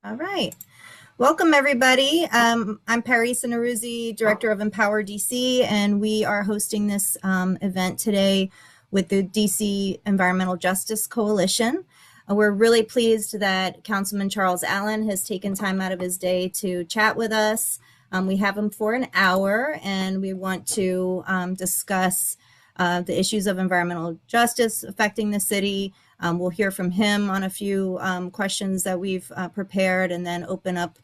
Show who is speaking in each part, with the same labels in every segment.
Speaker 1: All right. Welcome, everybody. I'm Parisa Naruzzi, Director of Empower DC, and we are hosting this event today with the DC Environmental Justice Coalition. We're really pleased that Councilman Charles Allen has taken time out of his day to chat with us. We have him for an hour, and we want to discuss the issues of environmental justice affecting the city. We'll hear from him on a few questions that we've prepared, and then open up.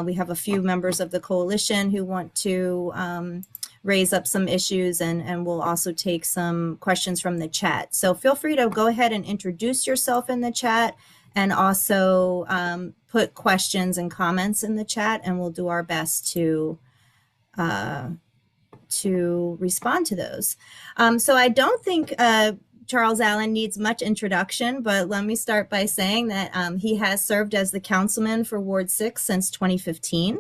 Speaker 1: We have a few members of the coalition who want to raise up some issues, and we'll also take some questions from the chat. So feel free to go ahead and introduce yourself in the chat, and also put questions and comments in the chat, and we'll do our best to respond to those. So I don't think Charles Allen needs much introduction, but let me start by saying that he has served as the councilman for Ward 6 since 2015.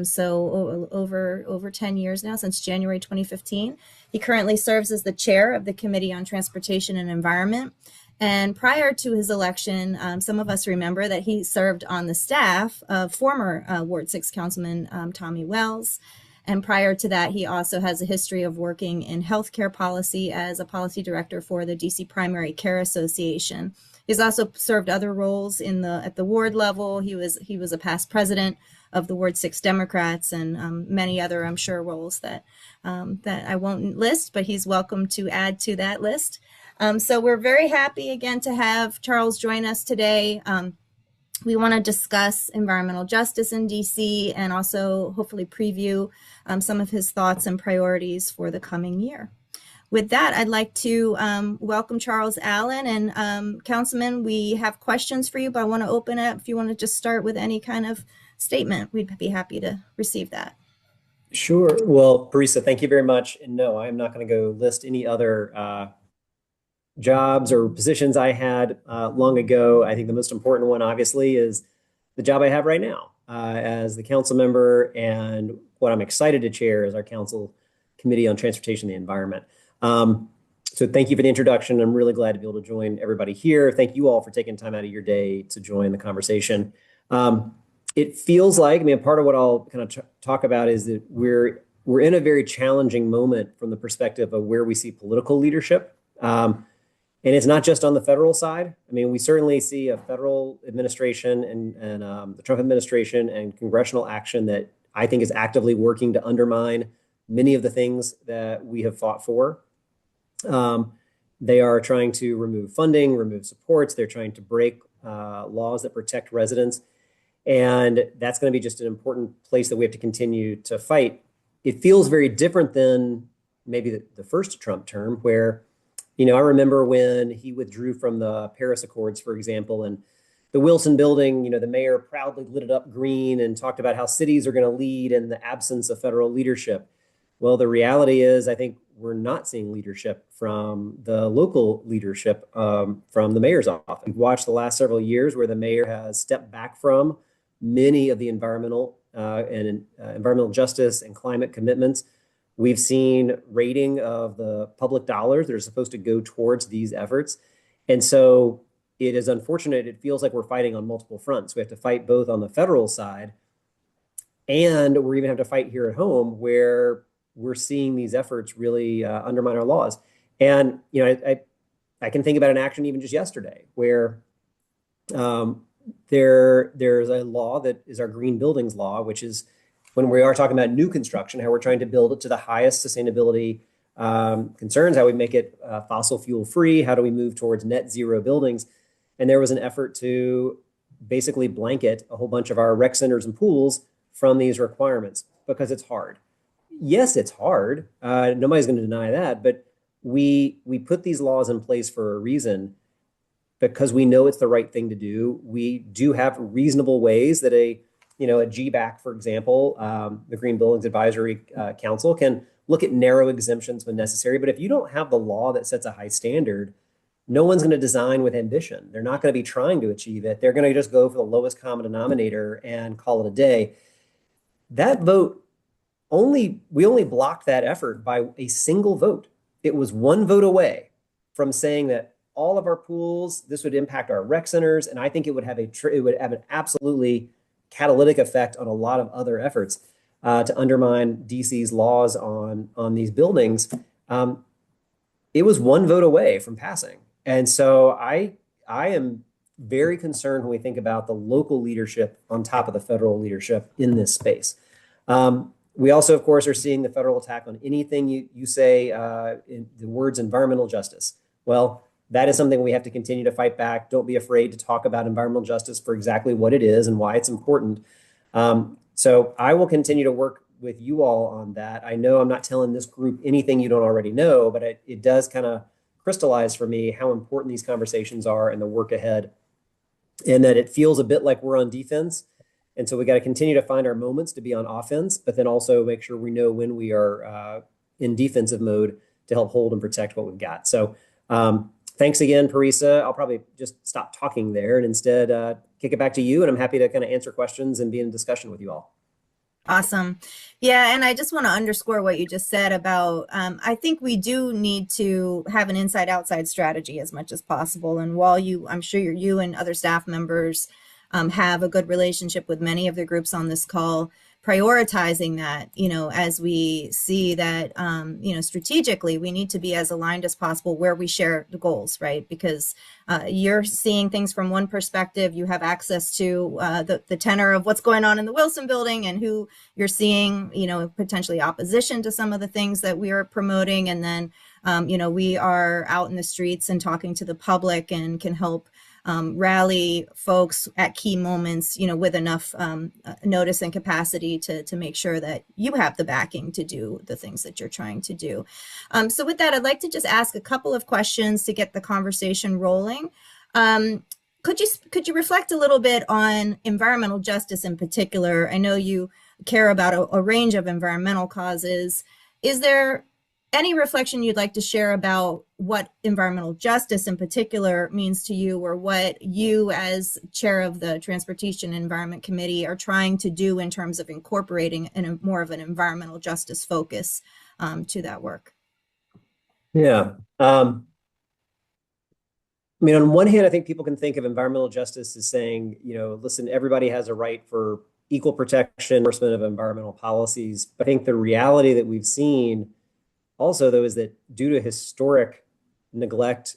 Speaker 1: So over 10 years now, since January 2015. He currently serves as the chair of the Committee on Transportation and Environment. And prior to his election, some of us remember that he served on the staff of former Ward 6 Councilman Tommy Wells. And prior to that, he also has a history of working in healthcare policy as a policy director for the DC Primary Care Association. He's also served other roles at the ward level. He was a past president of the Ward 6 Democrats, and many other, I'm sure, roles that I won't list, but he's welcome to add to that list. So we're very happy again to have Charles join us today. We want to discuss environmental justice in DC, and also hopefully preview some of his thoughts and priorities for the coming year. With that, I'd like to welcome Charles Allen. And Councilman, we have questions for you, but I want to open it up. If you want to just start with any kind of statement, we'd be happy to receive that.
Speaker 2: Sure. Well, Parisa, thank you very much. And no, I'm not going to go list any other jobs or positions I had long ago. I think the most important one, obviously, is the job I have right now as the council member, and what I'm excited to chair is our council committee on transportation and the environment. So thank you for the introduction. I'm really glad to be able to join everybody here. Thank you all for taking time out of your day to join the conversation. It feels like, part of what I'll kind of talk about is that we're in a very challenging moment from the perspective of where we see political leadership. And it's not just on the federal side. We certainly see a federal administration and the Trump administration and congressional action that I think is actively working to undermine many of the things that we have fought for. They are trying to remove funding, remove supports. They're trying to break laws that protect residents. And that's going to be just an important place that we have to continue to fight. It feels very different than maybe the first Trump term, where I remember when he withdrew from the Paris Accords, for example, and the Wilson building, the mayor proudly lit it up green and talked about how cities are going to lead in the absence of federal leadership. Well, the reality is, I think we're not seeing leadership from the local leadership from the mayor's office. We've watched the last several years where the mayor has stepped back from many of the environmental justice and climate commitments. We've seen rating of the public dollars that are supposed to go towards these efforts. And so it is unfortunate. It feels like we're fighting on multiple fronts. We have to fight both on the federal side, and we're even have to fight here at home, where we're seeing these efforts really undermine our laws. And, I can think about an action even just yesterday where there's a law that is our green buildings law, which is when we are talking about new construction, how we're trying to build it to the highest sustainability concerns, how we make it fossil fuel free, how do we move towards net zero buildings. And there was an effort to basically blanket a whole bunch of our rec centers and pools from these requirements because it's hard. Yes, it's hard. Nobody's going to deny that, but we put these laws in place for a reason, because we know it's the right thing to do. We do have reasonable ways that a GBAC, for example, the Green Buildings Advisory Council, can look at narrow exemptions when necessary. But if you don't have the law that sets a high standard, no one's going to design with ambition. They're not going to be trying to achieve it. They're going to just go for the lowest common denominator and call it a day. That vote, we only blocked that effort by a single vote. It was one vote away from saying that all of our pools, this would impact our rec centers, and I think it would have an absolutely catalytic effect on a lot of other efforts to undermine DC's laws on these buildings. It was one vote away from passing. And so I am very concerned when we think about the local leadership on top of the federal leadership in this space. We also, of course, are seeing the federal attack on anything you say in the words environmental justice. Well, that is something we have to continue to fight back. Don't be afraid to talk about environmental justice for exactly what it is and why it's important. So I will continue to work with you all on that. I know I'm not telling this group anything you don't already know, but it does kind of crystallize for me how important these conversations are and the work ahead, and that it feels a bit like we're on defense. And so we got to continue to find our moments to be on offense, but then also make sure we know when we are in defensive mode to help hold and protect what we've got. So thanks again, Parisa. I'll probably just stop talking there and instead kick it back to you. And I'm happy to kind of answer questions and be in discussion with you all.
Speaker 1: Awesome. Yeah, and I just want to underscore what you just said about, I think we do need to have an inside-outside strategy as much as possible. And while I'm sure you and other staff members have a good relationship with many of the groups on this call, prioritizing that, as we see that, strategically, we need to be as aligned as possible where we share the goals, right? Because you're seeing things from one perspective, you have access to the tenor of what's going on in the Wilson building and who you're seeing, potentially opposition to some of the things that we are promoting. And then, we are out in the streets and talking to the public and can help rally folks at key moments, with enough notice and capacity to make sure that you have the backing to do the things that you're trying to do. So with that, I'd like to just ask a couple of questions to get the conversation rolling. Could you reflect a little bit on environmental justice in particular? I know you care about a range of environmental causes. Is there any reflection you'd like to share about what environmental justice in particular means to you, or what you as chair of the Transportation and Environment Committee are trying to do in terms of incorporating more of an environmental justice focus to that work?
Speaker 2: Yeah. On one hand, I think people can think of environmental justice as saying, listen, everybody has a right for equal protection, enforcement of environmental policies. But I think the reality that we've seen also, though, is that due to historic neglect,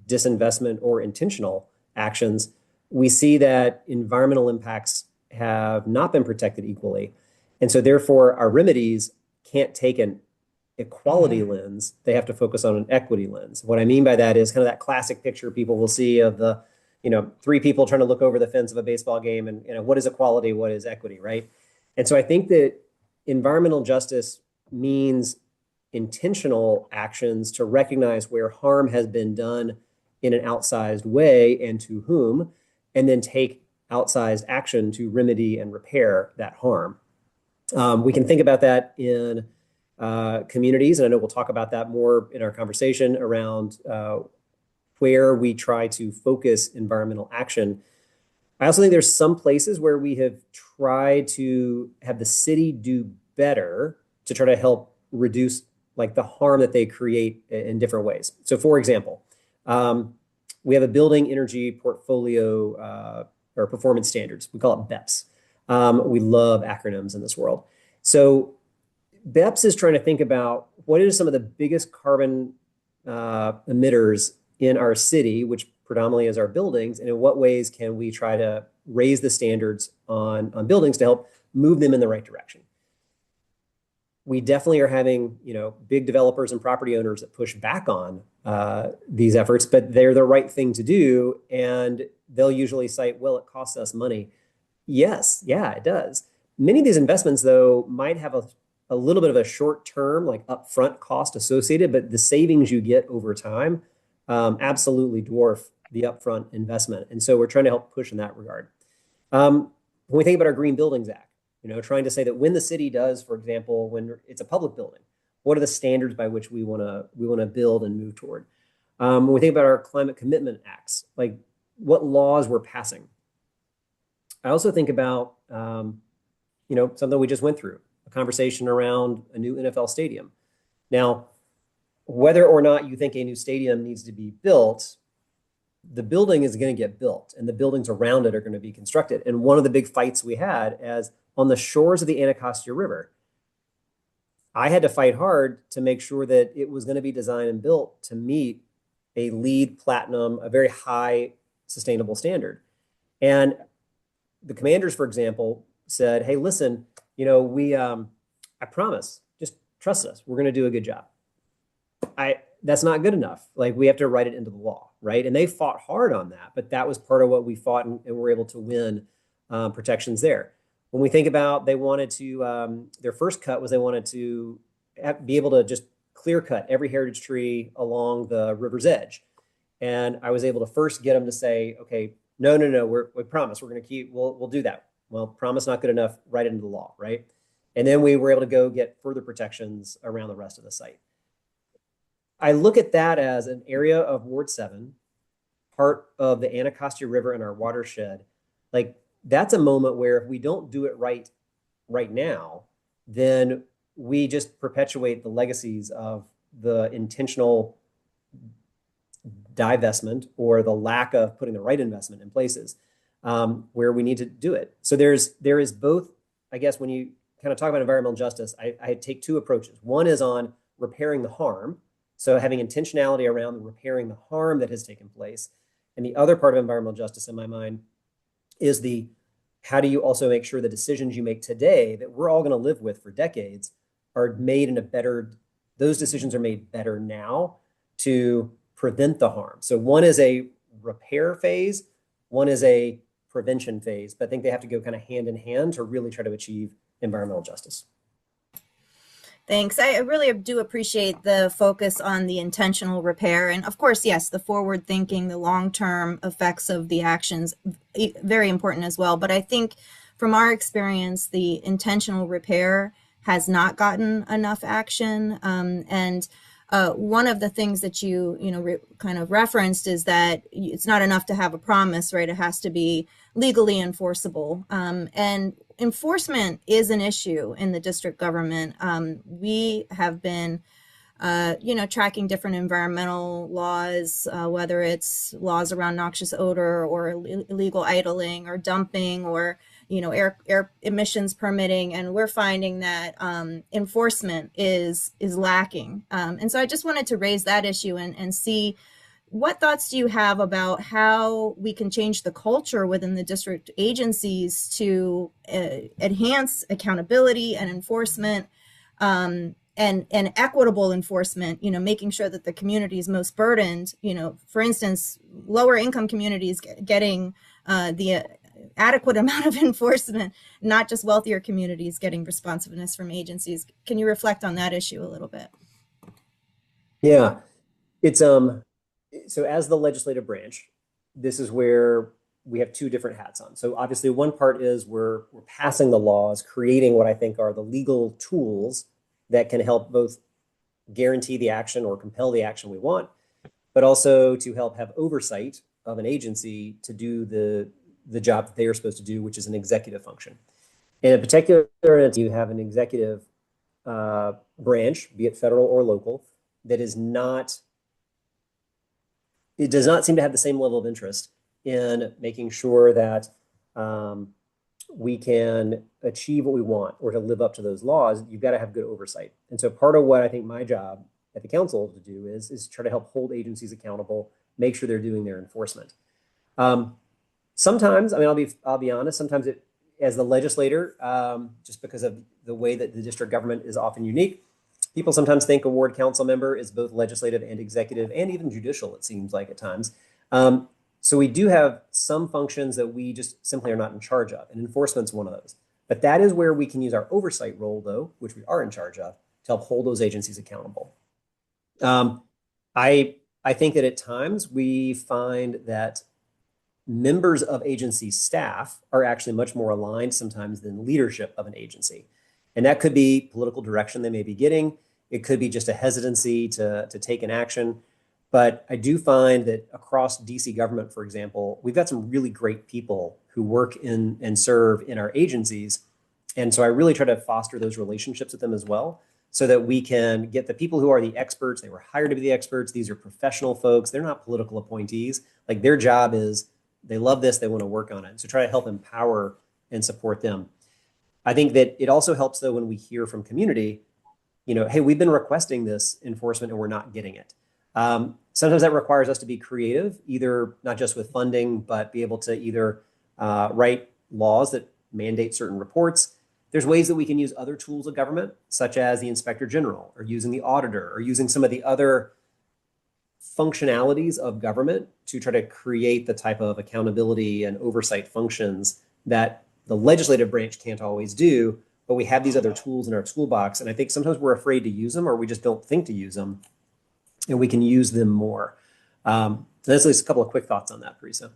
Speaker 2: disinvestment, or intentional actions, we see that environmental impacts have not been protected equally. And so therefore, our remedies can't take an equality lens. They have to focus on an equity lens. What I mean by that is kind of that classic picture people will see of the, three people trying to look over the fence of a baseball game and, what is equality, what is equity, right? And so I think that environmental justice means intentional actions to recognize where harm has been done in an outsized way and to whom, and then take outsized action to remedy and repair that harm. We can think about that in communities, and I know we'll talk about that more in our conversation around where we try to focus environmental action. I also think there's some places where we have tried to have the city do better to try to help reduce the harm that they create in different ways. So for example, we have a building energy portfolio or performance standards. We call it BEPS. We love acronyms in this world. So BEPS is trying to think about what are some of the biggest carbon emitters in our city, which predominantly is our buildings, and in what ways can we try to raise the standards on buildings to help move them in the right direction. We definitely are having, big developers and property owners that push back on these efforts, but they're the right thing to do. And they'll usually cite, well, it costs us money. Yes, yeah, it does. Many of these investments, though, might have a little bit of a short-term, upfront cost associated, but the savings you get over time absolutely dwarf the upfront investment. And so we're trying to help push in that regard. When we think about our Green Buildings Act, trying to say that when the city does, for example, when it's a public building, what are the standards by which we want to build and move toward? When we think about our climate commitment acts, what laws we're passing. I also think about, something we just went through, a conversation around a new NFL stadium. Now, whether or not you think a new stadium needs to be built, the building is going to get built and the buildings around it are going to be constructed. And one of the big fights we had as on the shores of the Anacostia River, I had to fight hard to make sure that it was going to be designed and built to meet a LEED Platinum, a very high sustainable standard. And the commanders, for example, said, hey, listen, I promise, just trust us. We're going to do a good job. That's not good enough. Like, we have to write it into the law, right? And they fought hard on that, but that was part of what we fought, and were able to win protections there. When we think about, they wanted to, their first cut was they wanted to be able to just clear cut every heritage tree along the river's edge. And I was able to first get them to say, okay, no, we promise we're going to we'll do that. Well, promise not good enough, write it into the law, right? And then we were able to go get further protections around the rest of the site. I look at that as an area of Ward 7, part of the Anacostia River in our watershed. Like, that's a moment where if we don't do it right now, then we just perpetuate the legacies of the intentional divestment or the lack of putting the right investment in places where we need to do it. So there is both, I guess, when you kind of talk about environmental justice, I take two approaches. One is on repairing the harm. So having intentionality around repairing the harm that has taken place. And the other part of environmental justice in my mind is how do you also make sure the decisions you make today that we're all going to live with for decades are made those decisions are made better now to prevent the harm. So one is a repair phase, one is a prevention phase, but I think they have to go kind of hand in hand to really try to achieve environmental justice.
Speaker 1: Thanks. I really do appreciate the focus on the intentional repair. And of course, yes, the forward thinking, the long-term effects of the actions, very important as well. But I think from our experience, the intentional repair has not gotten enough action. And one of the things that you kind of referenced is that it's not enough to have a promise, right? It has to be legally enforceable. And enforcement is an issue in the district government. We have been, tracking different environmental laws, whether it's laws around noxious odor or illegal idling or dumping or air emissions permitting, and we're finding that enforcement is lacking. And so I just wanted to raise that issue and see what thoughts do you have about how we can change the culture within the district agencies to enhance accountability and enforcement and equitable enforcement, making sure that the communities most burdened, for instance, lower income communities getting the adequate amount of enforcement, not just wealthier communities getting responsiveness from agencies. Can you reflect on that issue a little bit?
Speaker 2: Yeah, it's so as the legislative branch, this is where we have two different hats on. So obviously one part is we're passing the laws, creating what I think are the legal tools that can help both guarantee the action or compel the action we want, but also to help have oversight of an agency to do the job that they are supposed to do, which is an executive function. And in particular, you have an executive branch, be it federal or local, that does not seem to have the same level of interest in making sure that we can achieve what we want or to live up to those laws. You've got to have good oversight. And so part of what I think my job at the council to do is try to help hold agencies accountable, make sure they're doing their enforcement. Sometimes, I'll be honest, sometimes as the legislator, just because of the way that the district government is often unique, people sometimes think a ward council member is both legislative and executive and even judicial, it seems like at times. So we do have some functions that we just simply are not in charge of, and enforcement's one of those. But that is where we can use our oversight role, though, which we are in charge of, to help hold those agencies accountable. I think that at times we find that members of agency staff are actually much more aligned sometimes than leadership of an agency. And that could be political direction they may be getting. It could be just a hesitancy to take an action. But I do find that across DC government, for example, we've got some really great people who work in and serve in our agencies. And so I really try to foster those relationships with them as well, so that we can get the people who are the experts. They were hired to be the experts. These are professional folks. They're not political appointees. Like their job is they love this, they want to work on it. So try to help empower and support them. I think that it also helps though when we hear from community, hey, we've been requesting this enforcement and we're not getting it. Sometimes that requires us to be creative, either not just with funding, but be able to either write laws that mandate certain reports. There's ways that we can use other tools of government, such as the inspector general, or using the auditor, or using some of the other functionalities of government to try to create the type of accountability and oversight functions that the legislative branch can't always do, but we have these other tools in our toolbox. And I think sometimes we're afraid to use them, or we just don't think to use them, and we can use them more. So that's at least a couple of quick thoughts on that, Parisa.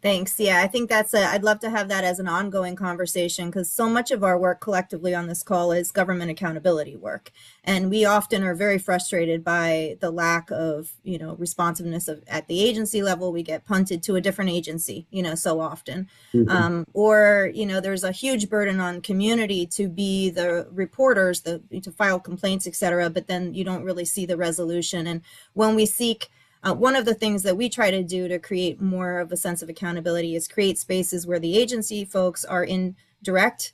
Speaker 1: Thanks. Yeah, I think I'd love to have that as an ongoing conversation, because so much of our work collectively on this call is government accountability work. And we often are very frustrated by the lack of, responsiveness at the agency level. We get punted to a different agency, so often.
Speaker 2: Mm-hmm.
Speaker 1: Or, there's a huge burden on community to be the reporters, to file complaints, et cetera, but then you don't really see the resolution. And when we seek one of the things that we try to do to create more of a sense of accountability is create spaces where the agency folks are in direct,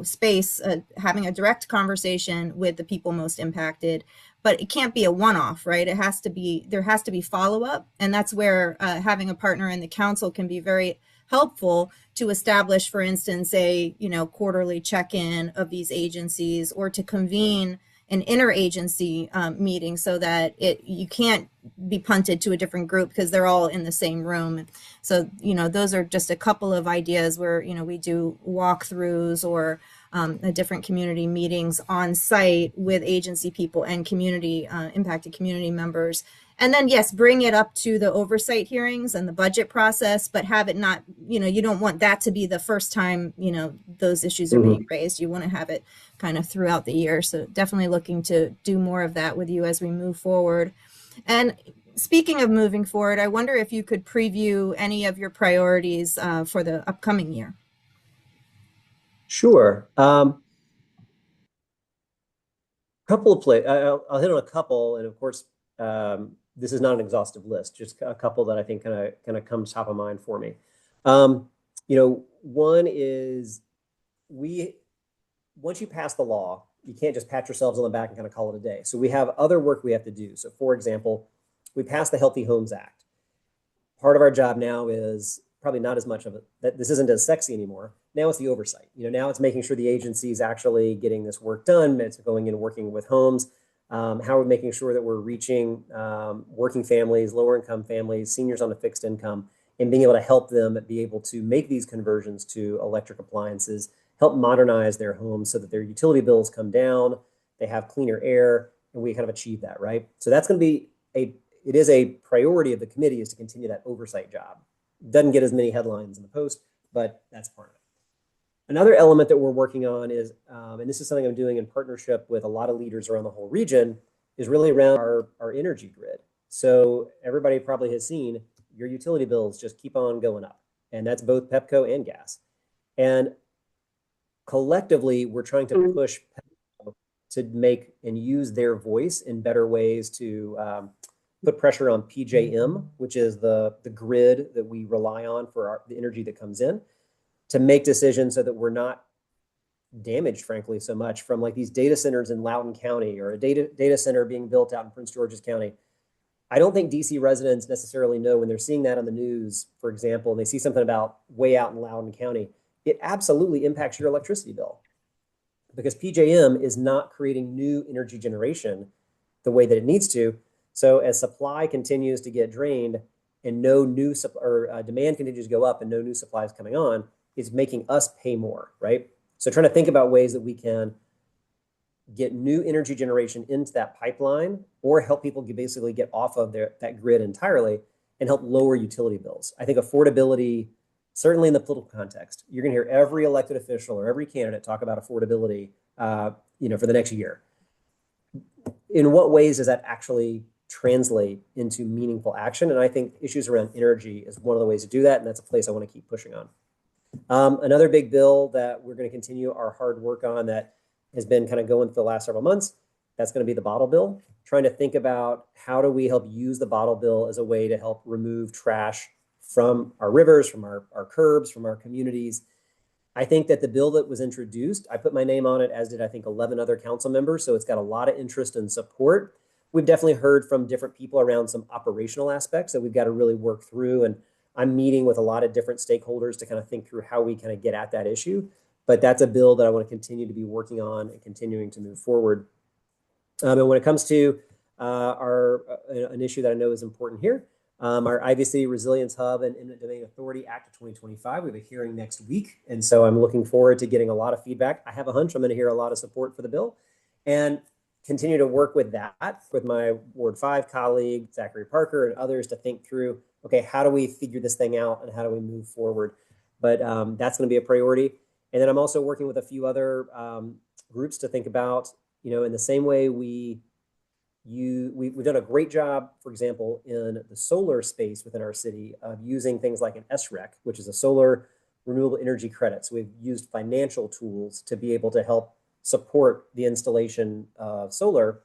Speaker 1: space, having a direct conversation with the people most impacted. But it can't be a one-off, right? There has to be follow-up. And that's where having a partner in the council can be very helpful to establish, for instance, a quarterly check-in of these agencies, or to convene an interagency meeting, so that you can't be punted to a different group because they're all in the same room. So, those are just a couple of ideas where, we do walkthroughs or different community meetings on site with agency people and community impacted community members. And then, yes, bring it up to the oversight hearings and the budget process, but have it not, you don't want that to be the first time, those issues are being raised. You want to have it kind of throughout the year. So definitely looking to do more of that with you as we move forward. And speaking of moving forward, I wonder if you could preview any of your priorities for the upcoming year.
Speaker 2: Sure. Couple of I'll hit on a couple, and of course, this is not an exhaustive list. Just a couple that I think kind of comes top of mind for me. One is once you pass the law, you can't just pat yourselves on the back and kind of call it a day. So we have other work we have to do. So, for example, we passed the Healthy Homes Act. Part of our job now is probably not as much of it, that this isn't as sexy anymore. Now it's the oversight. Now it's making sure the agency is actually getting this work done. It's going in and working with homes. How are we making sure that we're reaching working families, lower income families, seniors on a fixed income, and being able to help them be able to make these conversions to electric appliances, help modernize their homes so that their utility bills come down, they have cleaner air, and we kind of achieve that, right? So that's going to be it is a priority of the committee, is to continue that oversight job. Doesn't get as many headlines in the Post, but that's part of it. Another element that we're working on is, and this is something I'm doing in partnership with a lot of leaders around the whole region, is really around our energy grid. So everybody probably has seen your utility bills just keep on going up, and that's both Pepco and gas. And collectively, we're trying to push Pepco to make and use their voice in better ways to put pressure on PJM, which is the grid that we rely on for the energy that comes in, to make decisions so that we're not damaged, frankly, so much from like these data centers in Loudoun County, or a data center being built out in Prince George's County. I don't think DC residents necessarily know, when they're seeing that on the news, for example, and they see something about way out in Loudoun County, it absolutely impacts your electricity bill, because PJM is not creating new energy generation the way that it needs to. So as supply continues to get drained and no new demand continues to go up and no new supply is coming on, it's making us pay more, right? So trying to think about ways that we can get new energy generation into that pipeline, or help people basically get off of that grid entirely and help lower utility bills. I think affordability, certainly in the political context, you're going to hear every elected official or every candidate talk about affordability, for the next year. In what ways does that actually translate into meaningful action? And I think issues around energy is one of the ways to do that, and that's a place I want to keep pushing on. Another big bill that we're going to continue our hard work on, that has been kind of going for the last several months, that's going to be the bottle bill, trying to think about how do we help use the bottle bill as a way to help remove trash from our rivers, from our curbs, from our communities. I think that the bill that was introduced, I put my name on it, as did I think 11 other council members. So it's got a lot of interest and support. We've definitely heard from different people around some operational aspects that we've got to really work through. And I'm meeting with a lot of different stakeholders to kind of think through how we kind of get at that issue. But that's a bill that I want to continue to be working on and continuing to move forward. And when it comes to an issue that I know is important here, our Ivy City Resilience Hub and Eminent Domain Authority Act of 2025. We have a hearing next week. And so I'm looking forward to getting a lot of feedback. I have a hunch I'm going to hear a lot of support for the bill and continue to work with that with my Ward 5 colleague, Zachary Parker, and others to think through, okay, how do we figure this thing out and how do we move forward? But that's going to be a priority. And then I'm also working with a few other groups to think about, in the same way we've done a great job, for example, in the solar space within our city of using things like an SREC, which is a solar renewable energy credit. So we've used financial tools to be able to help support the installation of solar.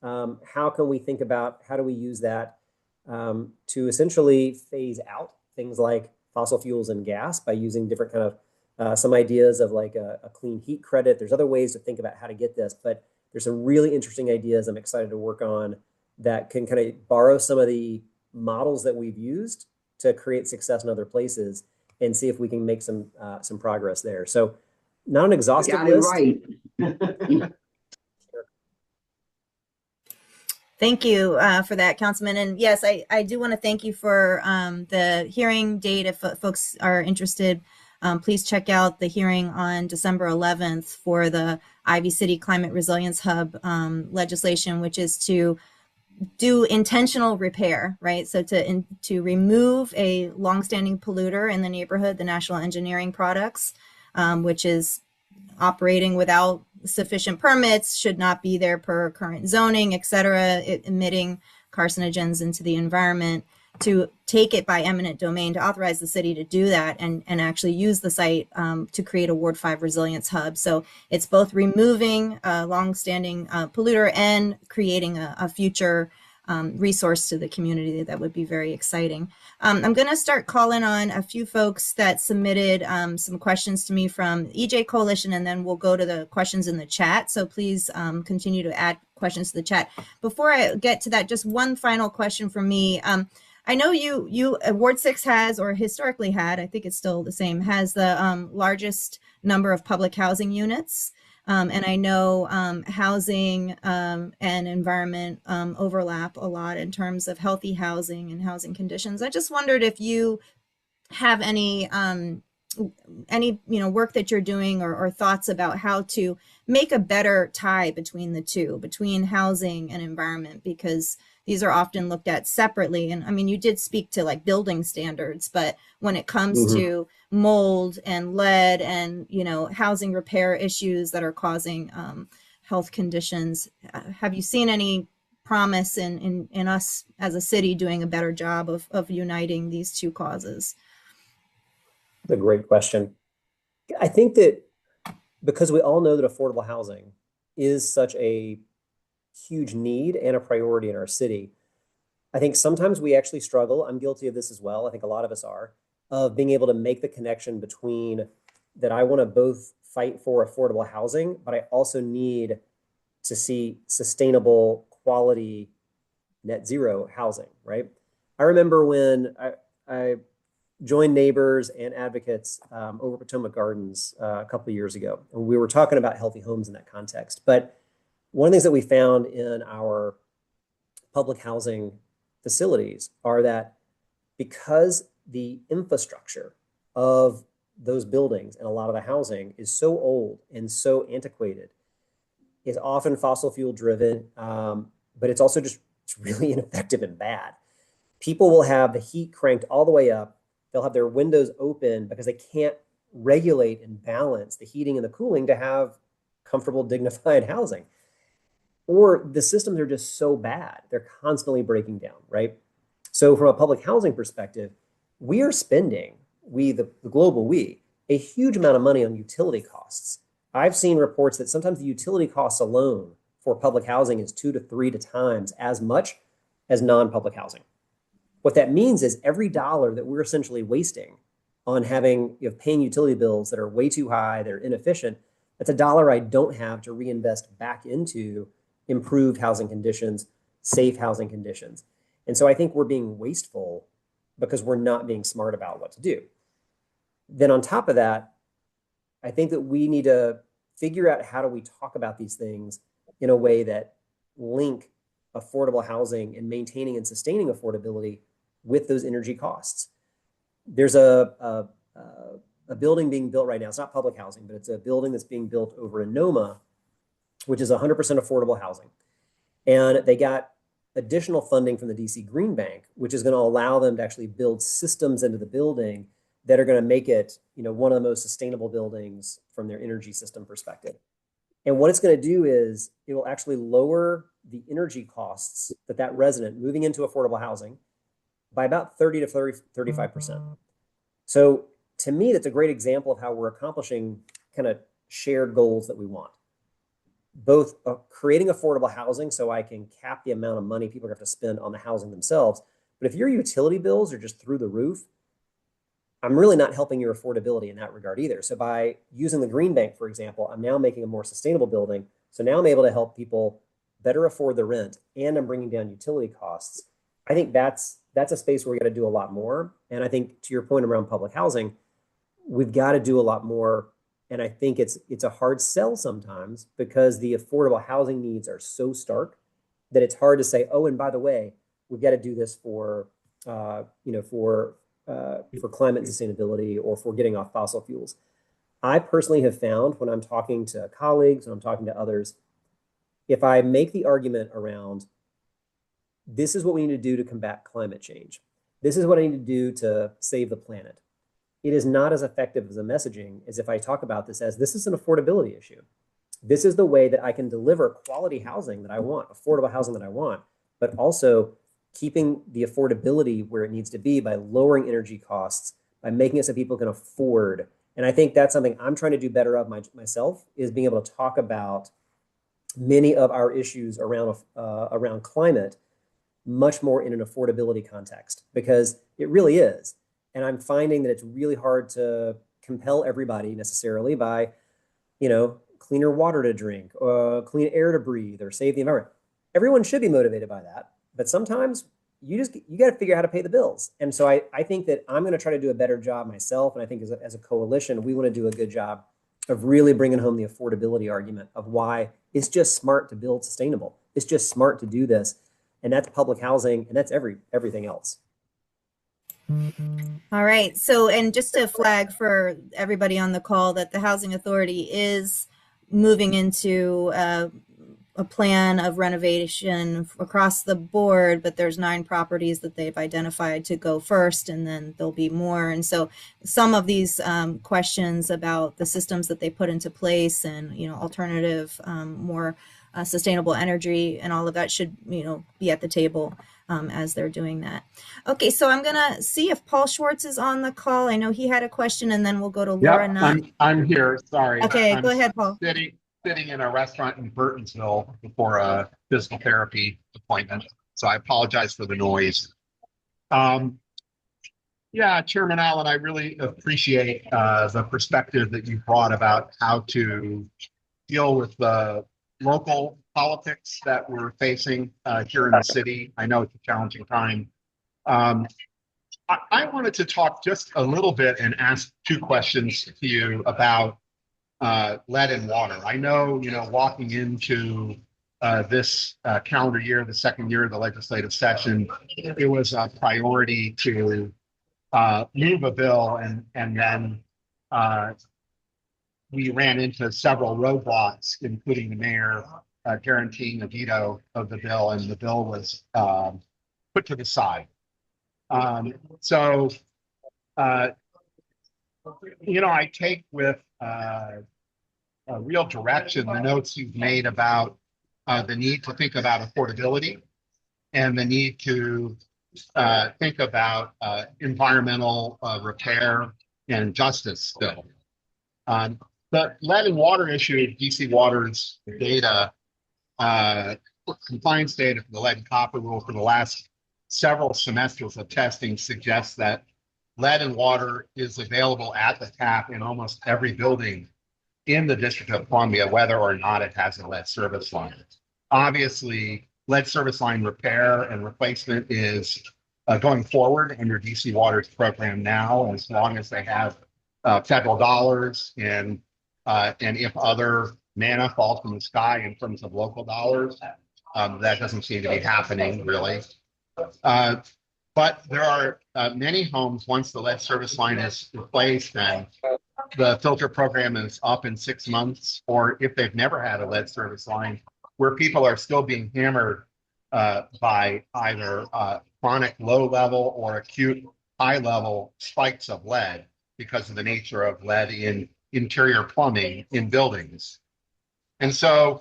Speaker 2: How can we think about how do we use that to essentially phase out things like fossil fuels and gas by using different kind of some ideas of like a clean heat credit. There's other ways to think about how to get this, but there's some really interesting ideas I'm excited to work on that can kind of borrow some of the models that we've used to create success in other places and see if we can make some progress there. So not an exhaustive list.
Speaker 3: Right.
Speaker 1: Thank you for that, Councilman. And yes, I do want to thank you for the hearing date. If folks are interested, please check out the hearing on December 11th for the Ivy City Climate Resilience Hub legislation, which is to do intentional repair, right? So to remove a longstanding polluter in the neighborhood, the National Engineering Products, which is operating without sufficient permits, should not be there per current zoning, et cetera, emitting carcinogens into the environment, to take it by eminent domain, to authorize the city to do that and actually use the site to create a Ward 5 resilience hub. So it's both removing a longstanding polluter and creating a future resource to the community that would be very exciting. I'm going to start calling on a few folks that submitted some questions to me from EJ Coalition, and then we'll go to the questions in the chat. So please continue to add questions to the chat. Before I get to that, just one final question from me. I know you Ward 6 has, or historically had, I think it's still the same, has the largest number of public housing units. And I know housing and environment overlap a lot in terms of healthy housing and housing conditions. I just wondered if you have any work that you're doing or thoughts about how to make a better tie between the two, between housing and environment, because these are often looked at separately. And I mean, you did speak to like building standards, but when it comes to mold and lead and, housing repair issues that are causing health conditions, have you seen any promise in us as a city doing a better job of uniting these two causes?
Speaker 2: That's a great question. I think that because we all know that affordable housing is such a huge need and a priority in our city, I think sometimes we actually struggle. I'm guilty of this as well. I think a lot of us are, of being able to make the connection between that I want to both fight for affordable housing, but I also need to see sustainable, quality, net zero housing, right? I remember when I joined neighbors and advocates over Potomac Gardens a couple of years ago, and we were talking about healthy homes in that context. But one of the things that we found in our public housing facilities are that because the infrastructure of those buildings and a lot of the housing is so old and so antiquated, it's often fossil fuel driven, but it's also it's really ineffective and bad. People will have the heat cranked all the way up. They'll have their windows open because they can't regulate and balance the heating and the cooling to have comfortable, dignified housing. Or the systems are just so bad, they're constantly breaking down, right? So from a public housing perspective, we are spending, the global we, a huge amount of money on utility costs. I've seen reports that sometimes the utility costs alone for public housing is 2 to 3 times as much as non-public housing. What that means is every dollar that we're essentially wasting on having, paying utility bills that are way too high, they're inefficient, that's a dollar I don't have to reinvest back into improved housing conditions, safe housing conditions. And so I think we're being wasteful because we're not being smart about what to do. Then on top of that, I think that we need to figure out how do we talk about these things in a way that link affordable housing and maintaining and sustaining affordability with those energy costs. There's a building being built right now. It's not public housing, but it's a building that's being built over in Noma, which is 100% affordable housing. And they got additional funding from the DC Green Bank, which is going to allow them to actually build systems into the building that are going to make it, one of the most sustainable buildings from their energy system perspective. And what it's going to do is it will actually lower the energy costs that resident moving into affordable housing by about 30 to 35%. So to me, that's a great example of how we're accomplishing kind of shared goals that we want. Both creating affordable housing so I can cap the amount of money people have to spend on the housing themselves. But if your utility bills are just through the roof, I'm really not helping your affordability in that regard either. So by using the Green Bank, for example, I'm now making a more sustainable building. So now I'm able to help people better afford the rent, and I'm bringing down utility costs. I think that's a space where we got to do a lot more. And I think to your point around public housing, we've got to do a lot more. And I think it's a hard sell sometimes because the affordable housing needs are so stark that it's hard to say, oh, and by the way, we've got to do this for climate sustainability or for getting off fossil fuels. I personally have found when I'm talking to colleagues, when I'm talking to others, if I make the argument around this is what we need to do to combat climate change, this is what I need to do to save the planet, it is not as effective as a messaging as if I talk about this as this is an affordability issue. This is the way that I can deliver quality housing that I want, affordable housing that I want, but also keeping the affordability where it needs to be by lowering energy costs, by making it so people can afford. And I think that's something I'm trying to do better of myself, is being able to talk about many of our issues around climate much more in an affordability context, because it really is. And I'm finding that it's really hard to compel everybody necessarily by, cleaner water to drink, or clean air to breathe, or save the environment. Everyone should be motivated by that. But sometimes you got to figure out how to pay the bills. And so I think that I'm going to try to do a better job myself. And I think as a coalition, we want to do a good job of really bringing home the affordability argument of why it's just smart to build sustainable. It's just smart to do this. And that's public housing, and that's everything else.
Speaker 1: All right. So, and just to flag for everybody on the call that the Housing Authority is moving into a plan of renovation across the board, but there's 9 properties that they've identified to go first, and then there'll be more. And so some of these questions about the systems that they put into place and, alternative, more sustainable energy and all of that should, be at the table as they're doing that. Okay, so I'm going to see if Paul Schwartz is on the call. I know he had a question, and then we'll go to Laura.
Speaker 3: Yep, I'm here. Sorry.
Speaker 1: Okay,
Speaker 3: I'm
Speaker 1: go ahead, Paul.
Speaker 3: Sitting in a restaurant in Burtonsville before a physical therapy appointment, so I apologize for the noise. Yeah, Chairman Allen, I really appreciate the perspective that you brought about how to deal with the local politics that we're facing here in the city. I know it's a challenging time. I wanted to talk just a little bit and ask 2 questions to you about lead and water. I know, walking into this calendar year, the second year of the legislative session, it was a priority to move a bill, and then we ran into several roadblocks, including the mayor guaranteeing a veto of the bill, and the bill was put to the side. I take with a real direction the notes you've made about the need to think about affordability and the need to think about environmental repair and justice still. The lead and water issue, DC Water's data uh, compliance data for the lead and copper rule for the last several semesters of testing suggests that lead and water is available at the tap in almost every building in the District of Columbia, whether or not it has a lead service line. Obviously, lead service line repair and replacement is going forward under DC Water's program now, as long as they have federal dollars and if other manna falls from the sky in terms of local dollars, that doesn't seem to be happening really. But there are many homes, once the lead service line is replaced and the filter program is up in 6 months, or if they've never had a lead service line, where people are still being hammered by either chronic low level or acute high level spikes of lead because of the nature of lead in interior plumbing in buildings. And so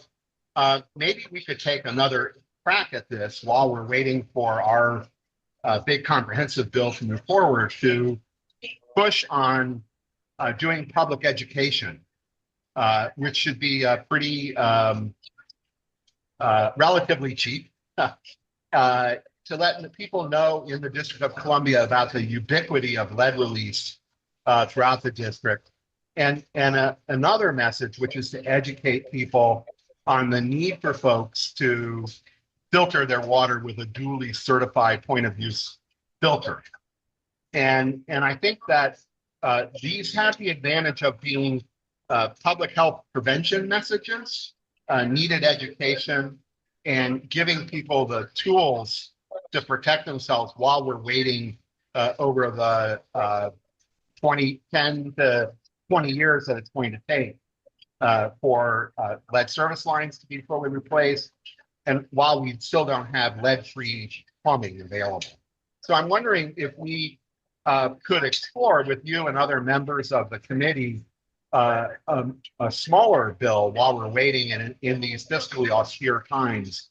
Speaker 3: maybe we could take another crack at this while we're waiting for our big comprehensive bill to move forward, to push on doing public education, which should be pretty relatively cheap, to let people know in the District of Columbia about the ubiquity of lead release throughout the district. And another message, which is to educate people on the need for folks to filter their water with a duly certified point of use filter. And I think that these have the advantage of being public health prevention messages, needed education, and giving people the tools to protect themselves while we're waiting over the 10 to 20 years that it's going to take for lead service lines to be fully replaced, and while we still don't have lead-free plumbing available. So I'm wondering if we could explore with you and other members of the committee a smaller bill while we're waiting in these fiscally austere times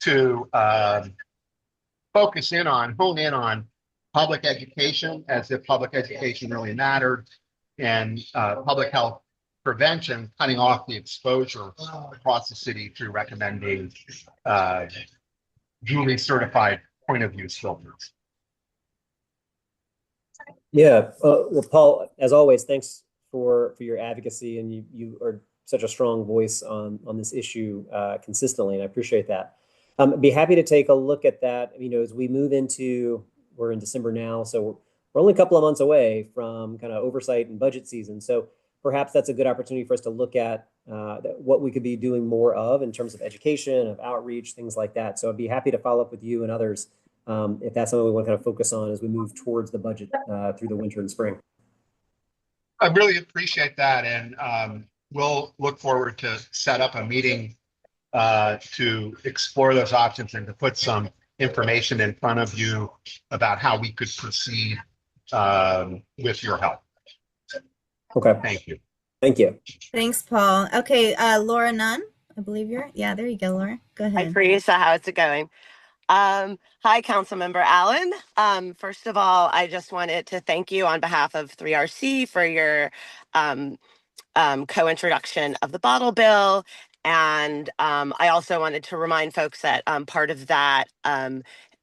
Speaker 3: to hone in on public education, as if public education really mattered, and public health prevention, cutting off the exposure across the city through recommending duly certified point of use filters.
Speaker 2: Yeah, well, Paul, as always, thanks for your advocacy, and you are such a strong voice on this issue consistently, and I appreciate that. I'd be happy to take a look at that. As we move we're in December now, so we're only a couple of months away from kind of oversight and budget season. So perhaps that's a good opportunity for us to look at what we could be doing more of in terms of education, of outreach, things like that. So I'd be happy to follow up with you and others if that's something we want to kind of focus on as we move towards the budget through the winter and spring.
Speaker 3: I really appreciate that, and we'll look forward to set up a meeting to explore those options and to put some information in front of you about how we could proceed with your help.
Speaker 2: Okay.
Speaker 3: Thank you.
Speaker 2: Thank you.
Speaker 1: Thanks, Paul. Okay, Laura Nunn, I believe yeah, there you go, Laura. Go ahead.
Speaker 4: Hi, Teresa. How's it going? Hi, Councilmember Allen. First of all, I just wanted to thank you on behalf of 3RC for your co-introduction of the bottle bill. And I also wanted to remind folks that part of that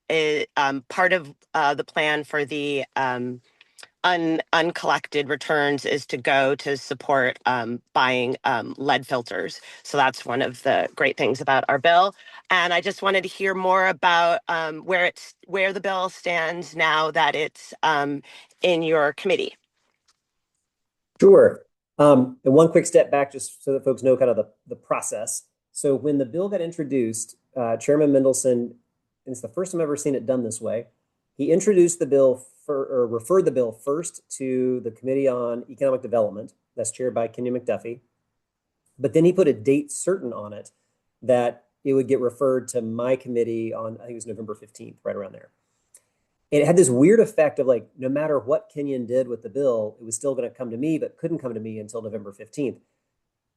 Speaker 4: is part of the plan for the uncollected returns is to go to support buying lead filters. So that's one of the great things about our bill. And I just wanted to hear more about where the bill stands now that it's in your committee.
Speaker 2: Sure. And one quick step back, just so that folks know kind of the process. So when the bill got introduced, Chairman Mendelson, and it's the first time I've ever seen it done this way, he introduced the bill or referred the bill first to the Committee on Economic Development, that's chaired by Kenya McDuffie. But then he put a date certain on it that it would get referred to my committee on, I think it was November 15th, right around there. And it had this weird effect of like, no matter what Kenyon did with the bill, it was still going to come to me, but couldn't come to me until November 15th.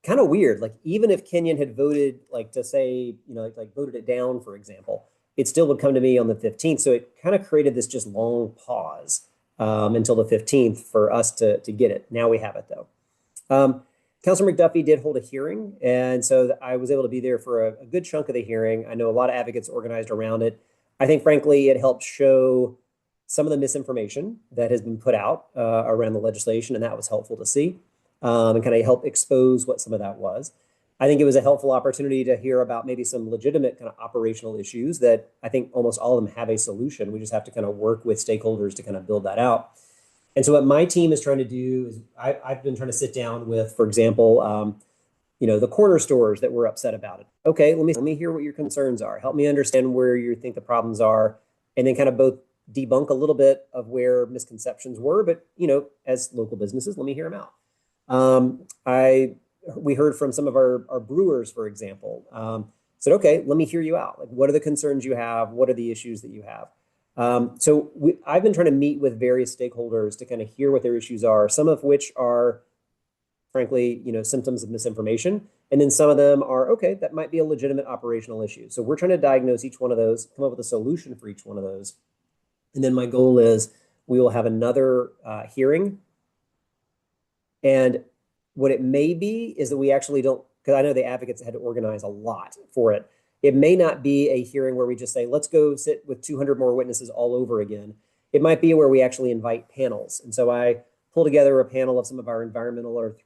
Speaker 2: Kind of weird. Like, even if Kenyon had voted, like, to say, like voted it down, for example, it still would come to me on the 15th. So it kind of created this just long pause until the 15th for us to get it. Now we have it, though. Councilor McDuffie did hold a hearing, and so I was able to be there for a good chunk of the hearing. I know a lot of advocates organized around it. I think, frankly, it helped show some of the misinformation that has been put out around the legislation, and that was helpful to see, and kind of help expose what some of that was. I think it was a helpful opportunity to hear about maybe some legitimate kind of operational issues that I think almost all of them have a solution. We just have to kind of work with stakeholders to kind of build that out. And so what my team is trying to do is I've been trying to sit down with, for example, the corner stores that were upset about it. Okay, let me hear what your concerns are. Help me understand where you think the problems are, and then kind of both debunk a little bit of where misconceptions were, but as local businesses, let me hear them out. We heard from some of our brewers, for example, said, okay, let me hear you out. Like, what are the concerns you have? What are the issues that you have? I've been trying to meet with various stakeholders to kind of hear what their issues are, some of which are, frankly, symptoms of misinformation. And then some of them are, okay, that might be a legitimate operational issue. So we're trying to diagnose each one of those, come up with a solution for each one of those. And then my goal is we will have another hearing. And what it may be is that we actually don't, because I know the advocates had to organize a lot for it. It may not be a hearing where we just say, let's go sit with 200 more witnesses all over again. It might be where we actually invite panels. And so I pull together a panel of some of our environmental or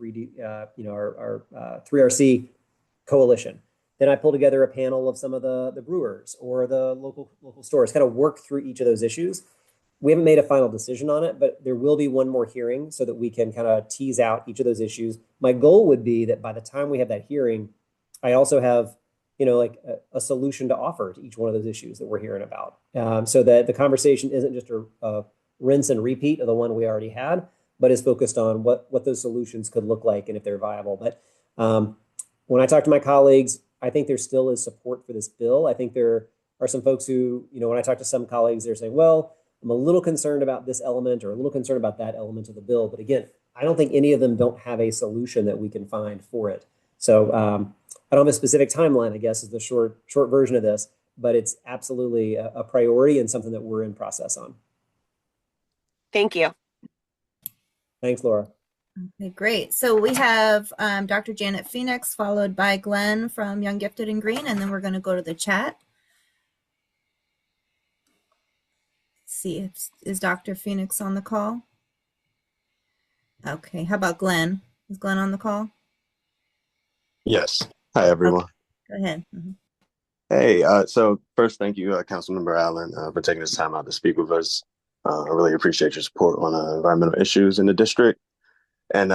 Speaker 2: 3RC coalition. Then I pull together a panel of some of the brewers or the local stores, kind of work through each of those issues. We haven't made a final decision on it, but there will be one more hearing so that we can kind of tease out each of those issues. My goal would be that by the time we have that hearing, I also have a solution to offer to each one of those issues that we're hearing about, so that the conversation isn't just a rinse and repeat of the one we already had, but is focused on what those solutions could look like and if they're viable. But when I talk to my colleagues, I think there still is support for this bill. I think there are some folks who, when I talk to some colleagues, they're saying, well, I'm a little concerned about this element or a little concerned about that element of the bill. But again, I don't think any of them don't have a solution that we can find for it. So I don't have a specific timeline, I guess, is the short version of this, but it's absolutely a priority and something that we're in process on.
Speaker 4: Thank you.
Speaker 2: Thanks, Laura.
Speaker 1: Okay, great. So we have Dr. Janet Phoenix, followed by Glenn from Young, Gifted, and Green, and then we're going to go to the chat. Let's see, is Dr. Phoenix on the call? Okay, how about Glenn? Is Glenn on the call?
Speaker 5: Yes. Hi, everyone.
Speaker 1: Okay, go ahead. Mm-hmm.
Speaker 5: Hey, so first, thank you, Councilmember Allen, for taking this time out to speak with us. I really appreciate your support on environmental issues in the district. And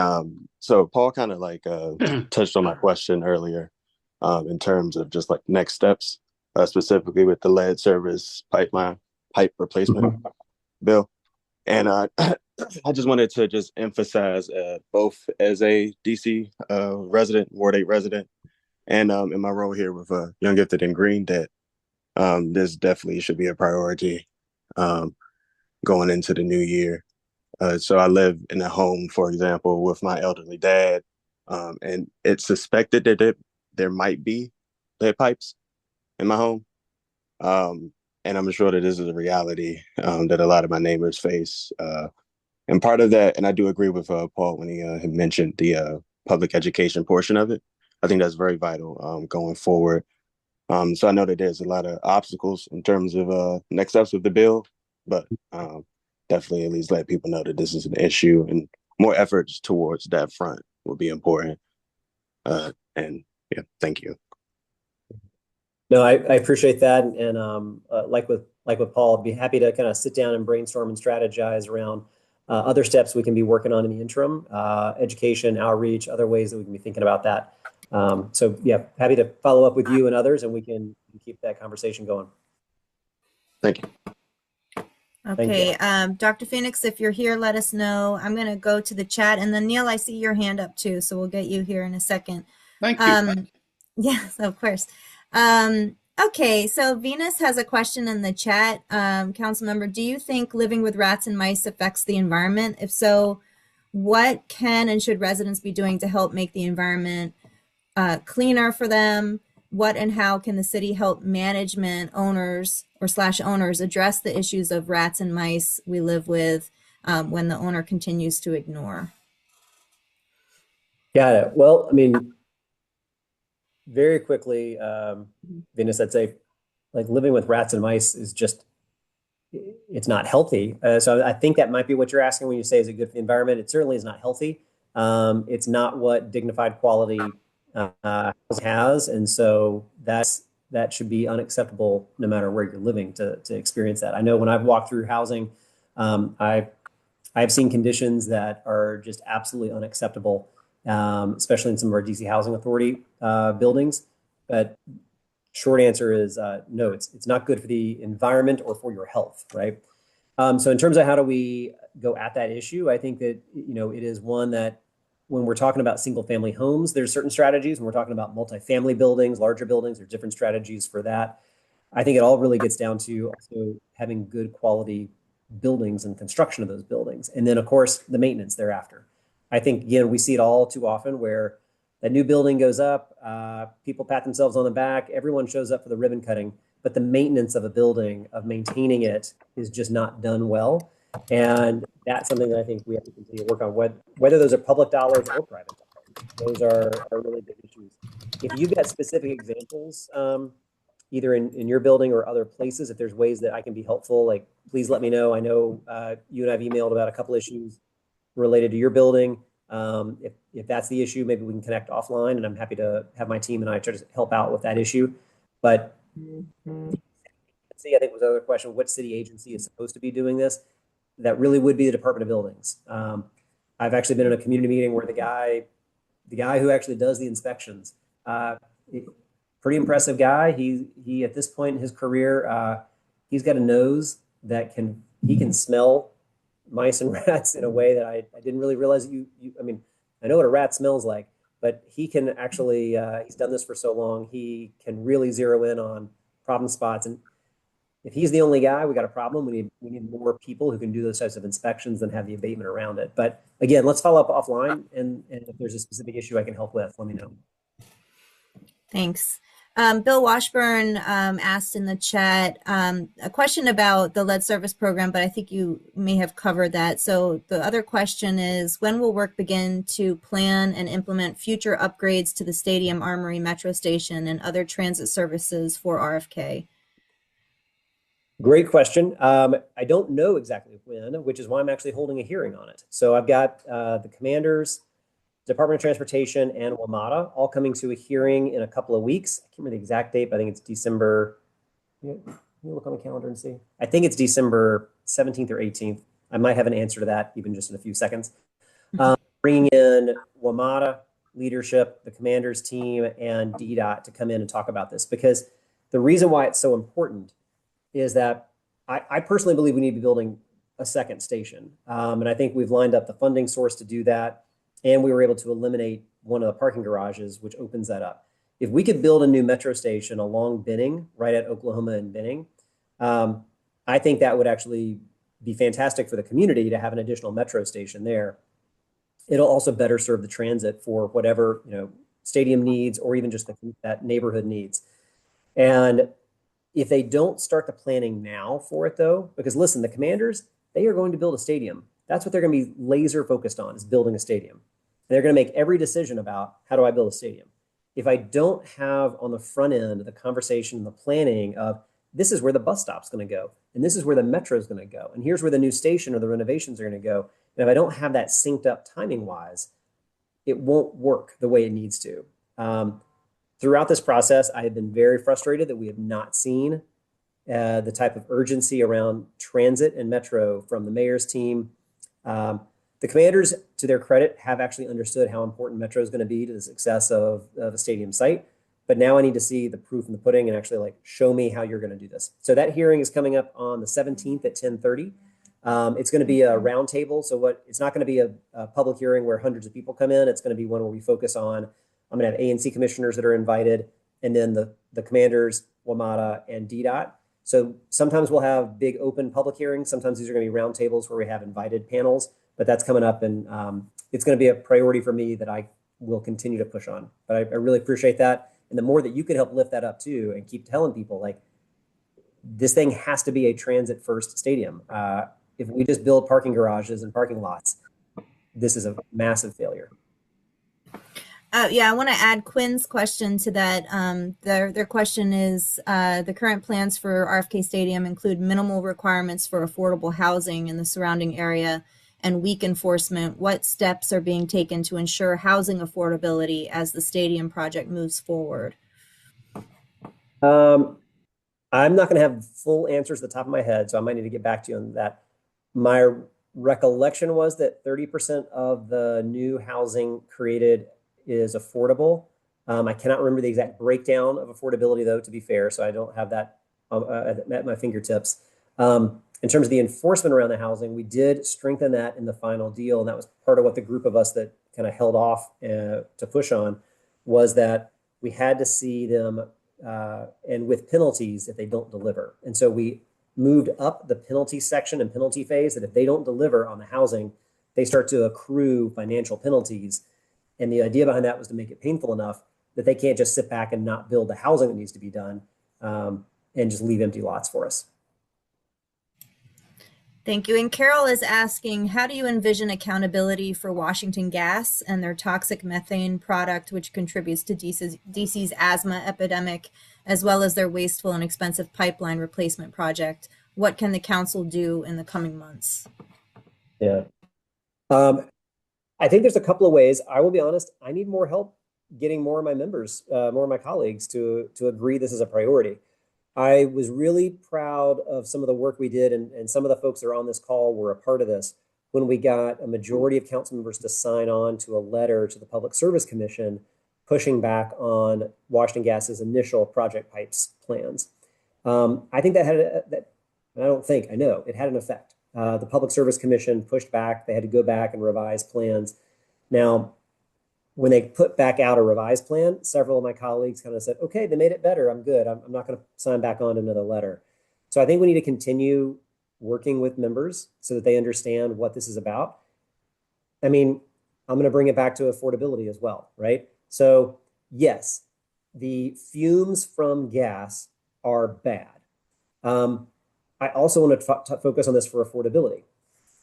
Speaker 5: so Paul kind of touched on my question earlier in terms of just next steps, specifically with the lead service pipe replacement bill. And I just wanted to just emphasize both as a DC resident, Ward 8 resident, and in my role here with Young, Gifted, and Green, that this definitely should be a priority going into the new year. So I live in a home, for example, with my elderly dad, and it's suspected that there might be lead pipes in my home. And I'm sure that this is a reality that a lot of my neighbors face. And part of that, and I do agree with Paul when he had mentioned the public education portion of it. I think that's very vital going forward. So I know that there's a lot of obstacles in terms of next steps with the bill, but definitely at least let people know that this is an issue, and more efforts towards that front will be important. And yeah, thank you.
Speaker 2: No, I appreciate that. And like with Paul, I'd be happy to kind of sit down and brainstorm and strategize around other steps we can be working on in the interim, education, outreach, other ways that we can be thinking about that. So yeah, happy to follow up with you and others, and we can keep that conversation going.
Speaker 5: Thank you.
Speaker 1: Okay, Dr. Phoenix, if you're here, let us know. I'm going to go to the chat, and then Neil, I see your hand up too, so we'll get you here in a second.
Speaker 3: Thank you.
Speaker 1: Yes, of course. Okay, so Venus has a question in the chat. Council member, do you think living with rats and mice affects the environment? If so, what can and should residents be doing to help make the environment cleaner for them? What and how can the city help management owners or /owners address the issues of rats and mice we live with when the owner continues to ignore?
Speaker 2: Got it. Well, I mean, very quickly, Venus, I'd say like living with rats and mice is just, it's not healthy. So I think that might be what you're asking when you say, is it good for the environment? It certainly is not healthy. It's not what dignified quality has. And so that should be unacceptable no matter where you're living to experience that. I know when I've walked through housing, I've seen conditions that are just absolutely unacceptable, especially in some of our DC Housing Authority buildings. But short answer is no, it's not good for the environment or for your health, right? So in terms of how do we go at that issue, I think that it is one that when we're talking about single family homes, there's certain strategies. When we're talking about multifamily buildings, larger buildings, there's different strategies for that. I think it all really gets down to also having good quality buildings and construction of those buildings. And then, of course, the maintenance thereafter. I think, again, we see it all too often where that new building goes up, people pat themselves on the back, everyone shows up for the ribbon cutting, but the maintenance of a building, of maintaining it, is just not done well. And that's something that I think we have to continue to work on, whether those are public dollars or private dollars. Those are really big issues. If you've got specific examples, either in your building or other places, if there's ways that I can be helpful, like please let me know. I know you and I've emailed about a couple issues related to your building. If that's the issue, maybe we can connect offline, and I'm happy to have my team and I try to help out with that issue. But see, I think was the other question: what city agency is supposed to be doing this? That really would be the Department of Buildings. I've actually been in a community meeting where the guy who actually does the inspections, pretty impressive guy. He at this point in his career, he's got a nose that he can smell mice and rats in a way that I didn't really realize that I mean, I know what a rat smells like, but he can actually, he's done this for so long, he can really zero in on problem spots. And if he's the only guy, we got a problem. We need more people who can do those types of inspections and have the abatement around it. But again, let's follow up offline. And if there's a specific issue I can help with, let me know.
Speaker 1: Thanks. Bill Washburn asked in the chat a question about the lead service program, but I think you may have covered that. So the other question is, when will work begin to plan and implement future upgrades to the Stadium Armory Metro Station and other transit services for RFK?
Speaker 2: Great question. I don't know exactly when, which is why I'm actually holding a hearing on it. So I've got the commanders, Department of Transportation, and WMATA all coming to a hearing in a couple of weeks. I can't remember the exact date, but I think it's December. Can you look on the calendar and see? I think it's December 17th or 18th. I might have an answer to that even just in a few seconds. Bringing in WMATA leadership, the commanders team, and DDOT to come in and talk about this, because the reason why it's so important is that I personally believe we need to be building a second station. And I think we've lined up the funding source to do that. And we were able to eliminate one of the parking garages, which opens that up. If we could build a new metro station along Benning, right at Oklahoma and Benning, I think that would actually be fantastic for the community to have an additional metro station there. It'll also better serve the transit for whatever stadium needs, or even just that neighborhood needs. And if they don't start the planning now for it, though, because listen, the commanders, they are going to build a stadium. That's what they're going to be laser focused on, is building a stadium. And they're going to make every decision about, how do I build a stadium? If I don't have on the front end the conversation and the planning of, this is where the bus stop's going to go, and this is where the metro is going to go, and here's where the new station or the renovations are going to go, and if I don't have that synced up timing wise, it won't work the way it needs to. Throughout this process, I have been very frustrated that we have not seen the type of urgency around transit and metro from the mayor's team. The commanders, to their credit, have actually understood how important metro is going to be to the success of a stadium site. But now I need to see the proof in the pudding and actually show me how you're going to do this. So that hearing is coming up on the 17th at 10:30. It's going to be a roundtable. So it's not going to be a public hearing where hundreds of people come in. It's going to be one where we focus on, I'm going to have A&C commissioners that are invited, and then the commanders, WMATA, and DDOT. So sometimes we'll have big open public hearings. Sometimes these are going to be roundtables where we have invited panels, but that's coming up, and it's going to be a priority for me that I will continue to push on. But I really appreciate that. And the more that you could help lift that up too, and keep telling people, this thing has to be a transit first stadium. If we just build parking garages and parking lots, this is a massive failure.
Speaker 1: Yeah, I want to add Quinn's question to that. Their question is the current plans for RFK Stadium include minimal requirements for affordable housing in the surrounding area and weak enforcement. What steps are being taken to ensure housing affordability as the stadium project moves forward?
Speaker 2: Um, I'm not going to have full answers at the top of my head, so I might need to get back to you on that. My recollection was that 30% of the new housing created is affordable. I cannot remember the exact breakdown of affordability, though, to be fair, so I don't have that at my fingertips. In terms of the enforcement around the housing, we did strengthen that in the final deal, and that was part of what the group of us that kind of held off to push on was that we had to see them and with penalties if they don't deliver. And so we moved up the penalty section and penalty phase that if they don't deliver on the housing, they start to accrue financial penalties. And the idea behind that was to make it painful enough that they can't just sit back and not build the housing that needs to be done and just leave empty lots for us.
Speaker 1: Thank you. And Carol is asking, how do you envision accountability for Washington Gas and their toxic methane product, which contributes to DC's asthma epidemic, as well as their wasteful and expensive pipeline replacement project? What can the council do in the coming months?
Speaker 2: Yeah. I think there's a couple of ways. I will be honest, I need more help getting more of my members, more of my colleagues to agree this is a priority. I was really proud of some of the work we did, and some of the folks that are on this call were a part of this when we got a majority of council members to sign on to a letter to the Public Service Commission pushing back on Washington Gas's initial project pipes plans. I think that I don't think, I know it had an effect. The Public Service Commission pushed back. They had to go back and revise plans. Now, when they put back out a revised plan, several of my colleagues kind of said, okay, they made it better. I'm good. I'm not going to sign back on another letter. So I think we need to continue working with members so that they understand what this is about. I mean, I'm going to bring it back to affordability as well, right? So yes, the fumes from gas are bad. I also want to focus on this for affordability.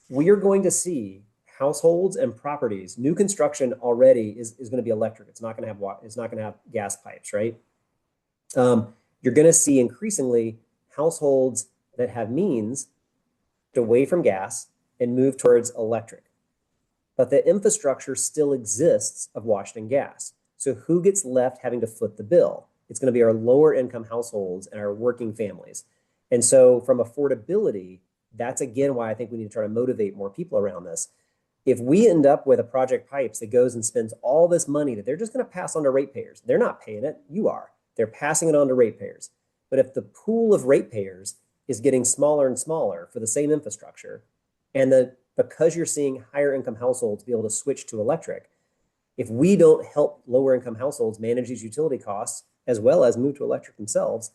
Speaker 2: We are going to see households and properties. New construction already is going to be electric. It's not going to have it's not going to have gas pipes, right? You're going to see increasingly households that have means away from gas and move towards electric. But the infrastructure still exists of Washington Gas. So who gets left having to foot the bill? It's going to be our lower income households and our working families. And so from affordability, that's again why I think we need to try to motivate more people around this. If we end up with a project pipes that goes and spends all this money that they're just going to pass on to ratepayers, they're not paying it, you are. They're passing it on to ratepayers. But if the pool of ratepayers is getting smaller and smaller for the same infrastructure, and because you're seeing higher income households be able to switch to electric, if we don't help lower income households manage these utility costs as well as move to electric themselves,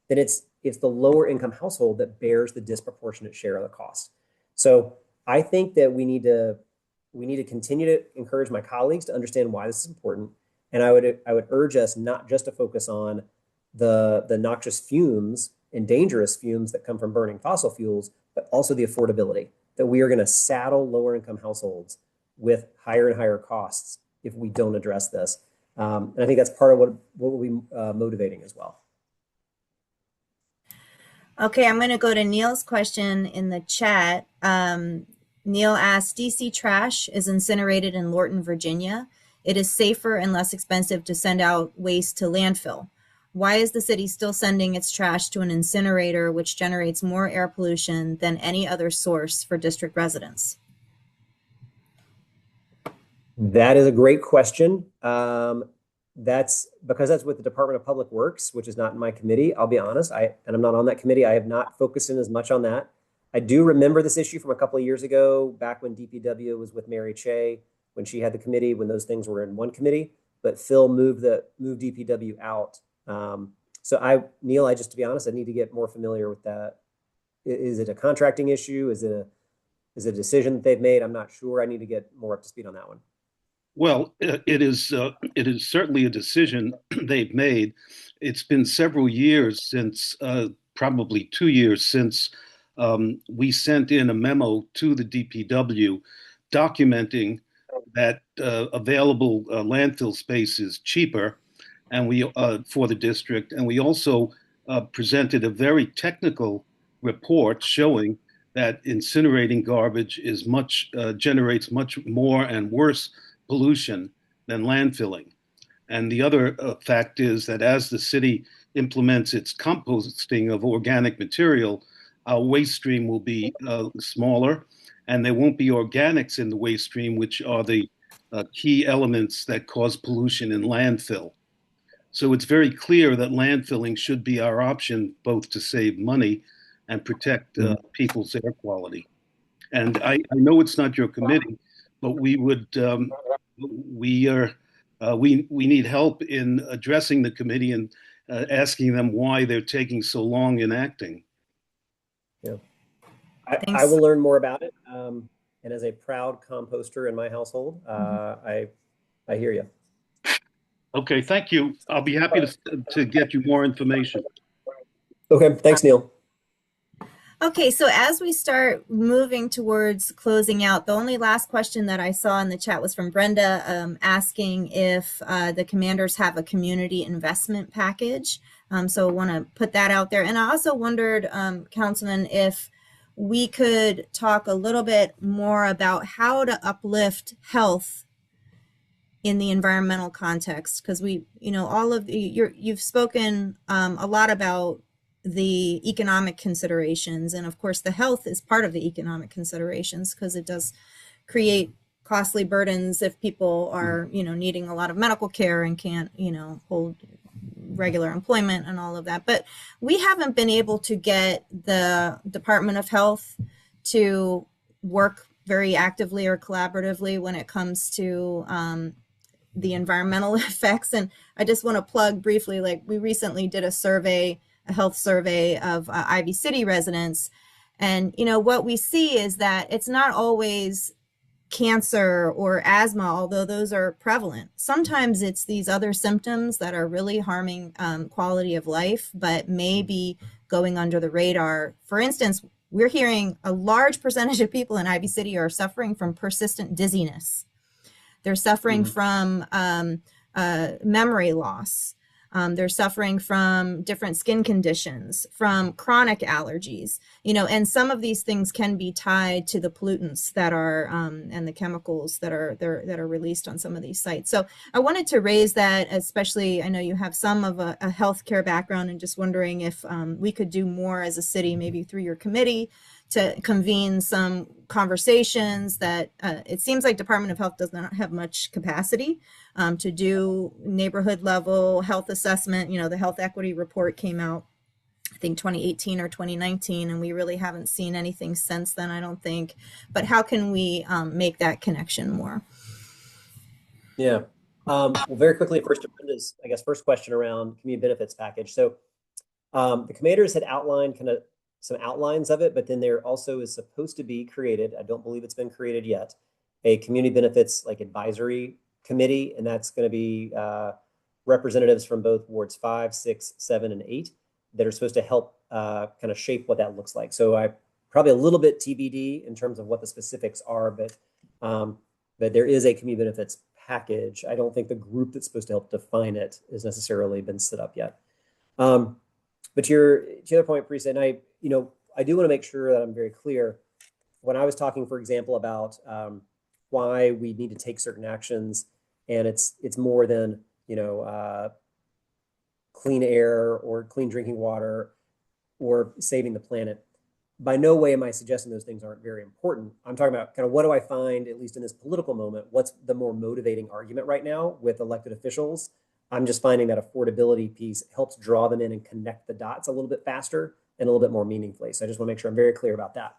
Speaker 2: then it's the lower income household that bears the disproportionate share of the cost. So I think that we need to continue to encourage my colleagues to understand why this is important. And I would urge us not just to focus on the noxious fumes and dangerous fumes that come from burning fossil fuels, but also the affordability that we are going to saddle lower income households with higher and higher costs if we don't address this. And I think that's part of what will be motivating as well.
Speaker 1: Okay, I'm going to go to Neil's question in the chat. Neil asked, DC trash is incinerated in Lorton, Virginia. It is safer and less expensive to send out waste to landfill. Why is the city still sending its trash to an incinerator, which generates more air pollution than any other source for district residents?
Speaker 2: That is a great question. That's because that's with the Department of Public Works, which is not in my committee. I'll be honest, and I'm not on that committee. I have not focused in as much on that. I do remember this issue from a couple of years ago, back when DPW was with Mary Che, when she had the committee, when those things were in one committee. But Phil moved DPW out. Neil, to be honest, I need to get more familiar with that. Is it a contracting issue? Is it a decision that they've made? I'm not sure. I need to get more up to speed on that one.
Speaker 6: Well, it is certainly a decision they've made. It's been several years since, probably 2 years since we sent in a memo to the DPW documenting that available landfill space is cheaper, and we for the district, and we also presented a very technical report showing that incinerating garbage is generates much more and worse pollution than landfilling. And the other fact is that as the city implements its composting of organic material, our waste stream will be smaller, and there won't be organics in the waste stream, which are the key elements that cause pollution in landfill. So it's very clear that landfilling should be our option, both to save money and protect people's air quality. And I know it's not your committee, but we need help in addressing the committee and asking them why they're taking so long in acting.
Speaker 2: Yeah, I will learn more about it. And as a proud composter in my household, I hear you.
Speaker 6: Okay, thank you. I'll be happy to get you more information.
Speaker 2: Okay, thanks, Neil.
Speaker 1: Okay, so as we start moving towards closing out, the only last question that I saw in the chat was from Brenda asking if the commanders have a community investment package. So I want to put that out there. And I also wondered, Councilman, if we could talk a little bit more about how to uplift health in the environmental context, because all of you've spoken a lot about the economic considerations, and of course the health is part of the economic considerations because it does create costly burdens if people are needing a lot of medical care and can't hold regular employment and all of that. But we haven't been able to get the Department of Health to work very actively or collaboratively when it comes to the environmental effects. And I just want to plug briefly, like we recently did a health survey of Ivy City residents. And, what we see is that it's not always cancer or asthma, although those are prevalent. Sometimes it's these other symptoms that are really harming quality of life, but may be going under the radar. For instance, we're hearing a large percentage of people in Ivy City are suffering from persistent dizziness. They're suffering from memory loss. They're suffering from different skin conditions, from chronic allergies, and some of these things can be tied to the pollutants that are and the chemicals that are released on some of these sites. So I wanted to raise that, especially I know you have some of a healthcare background, and just wondering if we could do more as a city, maybe through your committee, to convene some conversations that it seems like Department of Health does not have much capacity to do neighborhood level health assessment. The health equity report came out, I think 2018 or 2019, and we really haven't seen anything since then, I don't think. But how can we make that connection more?
Speaker 2: Yeah. Well, very quickly, first to Brenda's, I guess, first question around community benefits package. So the commanders had outlined kind of some outlines of it, but then there also is supposed to be created, I don't believe it's been created yet, a community benefits advisory committee, and that's going to be representatives from both wards 5, 6, 7, and 8 that are supposed to help kind of shape what that looks like. So I probably a little bit TBD in terms of what the specifics are, but there is a community benefits package. I don't think the group that's supposed to help define it has necessarily been set up yet. But to your other point, Parisa, and I do want to make sure that I'm very clear. When I was talking, for example, about why we need to take certain actions, and it's more than clean air or clean drinking water or saving the planet. By no way am I suggesting those things aren't very important. I'm talking about kind of what do I find, at least in this political moment, what's the more motivating argument right now with elected officials. I'm just finding that affordability piece helps draw them in and connect the dots a little bit faster and a little bit more meaningfully. So I just want to make sure I'm very clear about that.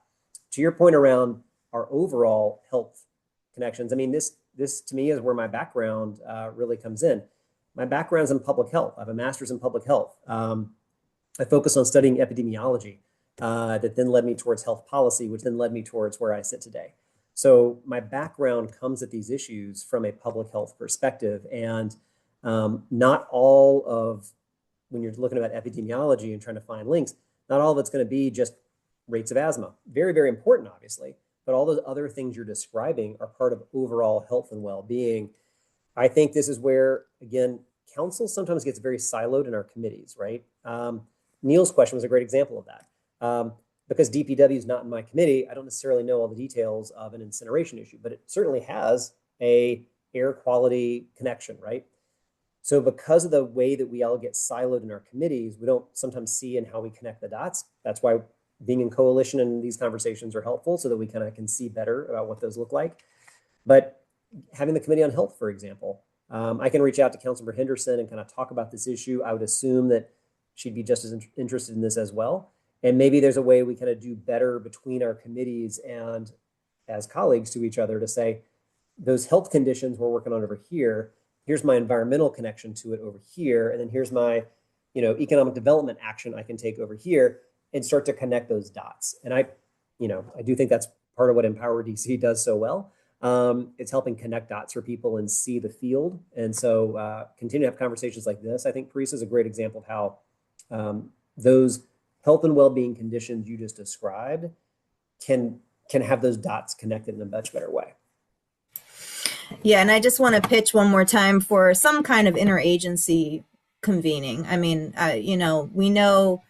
Speaker 2: To your point around our overall health connections, I mean, this to me is where my background really comes in. My background is in public health. I have a master's in public health. I focus on studying epidemiology that then led me towards health policy, which then led me towards where I sit today. So my background comes at these issues from a public health perspective, and not all of, when you're looking at epidemiology and trying to find links, not all of it's going to be just rates of asthma. Very, very important, obviously. but all those other things you're describing are part of overall health and well-being. I think this is where, again, council sometimes gets very siloed in our committees, right? Neil's question was a great example of that. Because DPW is not in my committee, I don't necessarily know all the details of an incineration issue, but it certainly has a air quality connection, right? So because of the way that we all get siloed in our committees, we don't sometimes see in how we connect the dots. That's why being in coalition and these conversations are helpful so that we kind of can see better about what those look like. But having the Committee on Health, for example, I can reach out to Councilmember Henderson and kind of talk about this issue. I would assume that she'd be just as interested in this as well. And maybe there's a way we kind of do better between our committees and as colleagues to each other to say, those health conditions we're working on over here, here's my environmental connection to it over here. And then here's my, economic development action I can take over here and start to connect those dots. And I do think that's part of what Empower DC does so well. It's helping connect dots for people and see the field. And so continue to have conversations like this. I think Parisa is a great example of how those health and well-being conditions you just described can have those dots connected in a much better way.
Speaker 1: Yeah, and I just want to pitch one more time for some kind of interagency convening. I mean, we know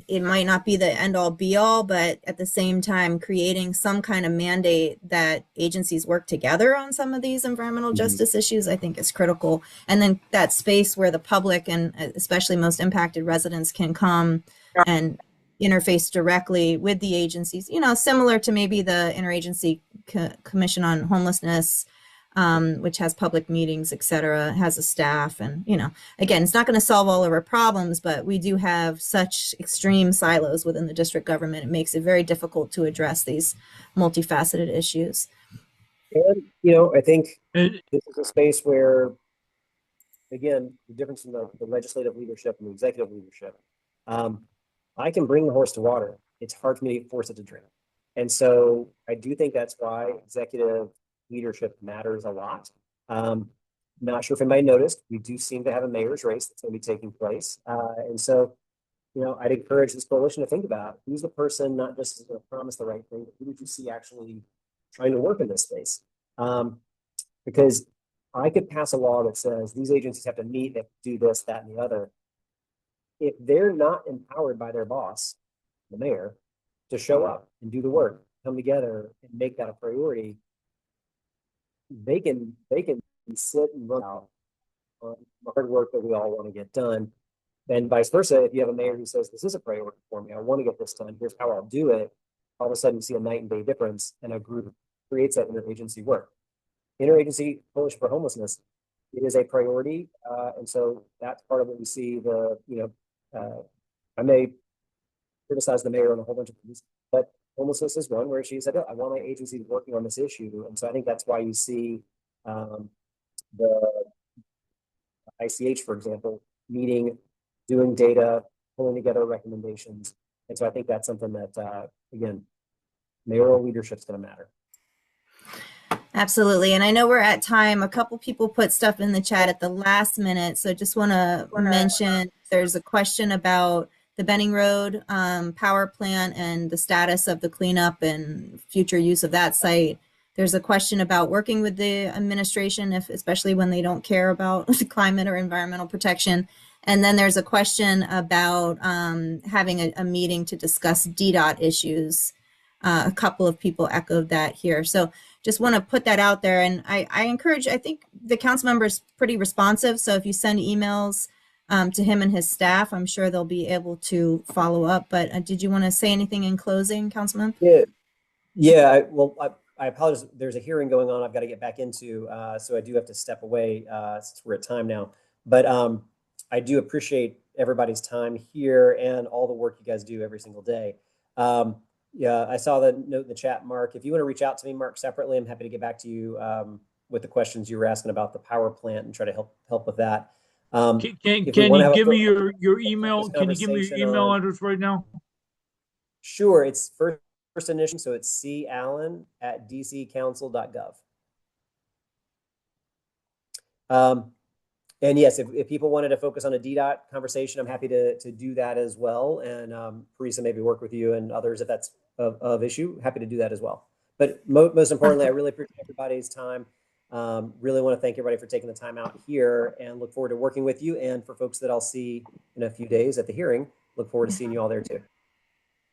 Speaker 1: it might not be the end all be all, but at the same time, creating some kind of mandate that agencies work together on some of these environmental justice issues, I think is critical. And then that space where the public and especially most impacted residents can come and interface directly with the agencies, similar to maybe the Interagency Commission on Homelessness, which has public meetings, et cetera, has a staff. And, again, it's not going to solve all of our problems, but we do have such extreme silos within the district government. It makes it very difficult to address these multifaceted issues.
Speaker 2: And, I think this is a space where, again, the difference in the legislative leadership and the executive leadership, I can bring the horse to water. It's hard for me to force it to drink. And so I do think that's why executive leadership matters a lot. Not sure if anybody noticed, we do seem to have a mayor's race that's going to be taking place. And so, I'd encourage this coalition to think about who's the person, not just going to promise the right thing, but who did you see actually trying to work in this space? Because I could pass a law that says these agencies have to meet, they have to do this, that, and the other. If they're not empowered by their boss, the mayor, to show up and do the work, come together and make that a priority, they can sit and run out on the hard work that we all want to get done. And vice versa, if you have a mayor who says, this is a priority for me, I want to get this done, here's how I'll do it, all of a sudden you see a night and day difference, and a group creates that interagency work. Interagency Coalition for Homelessness, it is a priority. And so that's part of what we see. I may criticize the mayor on a whole bunch of things, but homelessness is one where she said, oh, I want my agency working on this issue. And so I think that's why you see the ICH, for example, meeting, doing data, pulling together recommendations. And so I think that's something that, again, mayoral leadership is going to matter.
Speaker 1: Absolutely. And I know we're at time. A couple people put stuff in the chat at the last minute. So just want to mention there's a question about the Benning Road power plant and the status of the cleanup and future use of that site. There's a question about working with the administration, especially when they don't care about the climate or environmental protection. And then there's a question about having a meeting to discuss DDOT issues. A couple of people echoed that here. So just want to put that out there. And I encourage, I think the council member is pretty responsive. So if you send emails to him and his staff, I'm sure they'll be able to follow up. But did you want to say anything in closing, Councilman?
Speaker 2: Yeah. I apologize. There's a hearing going on I've got to get back into. So I do have to step away since we're at time now. But I do appreciate everybody's time here and all the work you guys do every single day. Yeah, I saw the note in the chat, Mark. If you want to reach out to me, Mark, separately, I'm happy to get back to you with the questions you were asking about the power plant and try to help with that.
Speaker 7: Can you give me your email? Can you give me your email address right now?
Speaker 2: Sure. It's first initial, so it's callen@dccouncil.gov. And yes, if people wanted to focus on a DDOT conversation, I'm happy to do that as well. And Parisa, maybe work with you and others if that's of issue. Happy to do that as well. But most importantly, I really appreciate everybody's time. Really want to thank everybody for taking the time out here, and look forward to working with you. And for folks that I'll see in a few days at the hearing, look forward to seeing you all there too.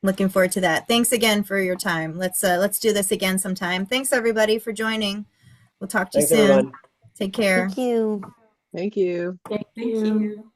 Speaker 1: Looking forward to that. Thanks again for your time. Let's do this again sometime. Thanks everybody for joining. We'll talk to you soon.
Speaker 2: Everyone.
Speaker 1: Take care.
Speaker 8: Thank you.
Speaker 9: Thank you.
Speaker 8: Thank you.